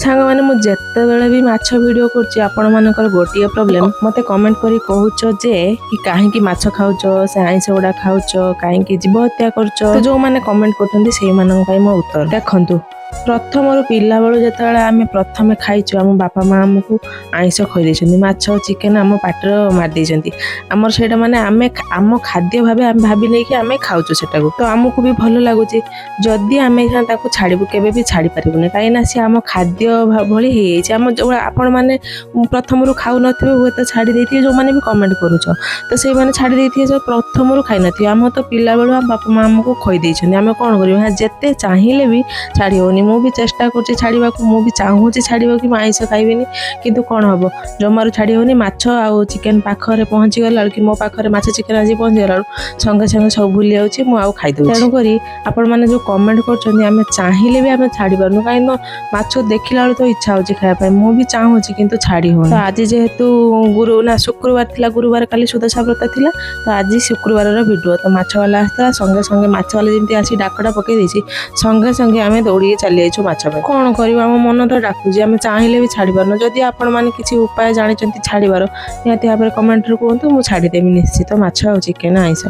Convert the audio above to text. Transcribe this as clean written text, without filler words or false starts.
सांग मैंने मुझे जिते बेले भी माछ वीडियो करछि आपण मानकर गोटिए प्रॉब्लम मते कमेंट करी कहूछ जे कि काहे की माछ खाउछ से आइंस गुडा खाउछ काहे की जीव हत्या करछ तो जो माने कमेंट करथंदी सेही मानन पई मो उत्तर देखंतु प्रथम पिला बेलू जो आम प्रथम खाइचु आम बापा माँ आमको आइंस खुई माछ चिकेन आम पाटर मारिदे आमर से माने आम खाद्य भाव आम भाभी नहीं आम खाऊँ से तो आमको भी भल लगुच जदि आम छाड़ू केवे भी छाड़ी पारूनी कहीं सी आम खाद्य भाई आम जो आपण मैंने प्रथम खाऊ थे हूँ तो छाड़ी देते जो मैंने भी कमेंट करुच तो से मैंने छाड़ी देते जो प्रथम खाई नी आम तो पिला बेलू आम बापा माँ आमको खुई आम कौन कर जिते चाहिए भी छाड़ी होनी मु भी चेष्टा कर छाड़ा मु भी चाहूँगी छाड़ा कि आइंस खाइबिनी किंतु कौन हम जमार छाड़ी होनी माछ आउ चिकेन पाखे पहुँची गला कि मो पाखे माछ चिकेन आज पहुँची गला संगे संगे सब भूली जाऊँगी मुझे खाईदे तेणुक आपण मैंने जो कमेंट कर चाहिए भी आम छाड़ी पार्नु कहीं माछ देखला बेलू तो इच्छा होची खाया मु भी चाहूँगी किंतु छाड़ी हो आज जेहेतु गुरु ना शुक्रवार थिला गुरुवार काली सुदशा व्रत थिला तो आज शुक्रवार वीडियो तो माछ वाला आसला संगे संगे माछ वाला जमी आसी डाकटा पकई संगे संगे आम दौड़ी चली जाइछु माछ कौन कर मन तो डाकुची आम चाहिए भी छाड़ी पारन जदि आपण मैंने किसी उपाय जानी छाड़बार निहाती भाव कमेंट कहतु मुझे छाड़देवी निश्चित माछ और चिकेन आइंस।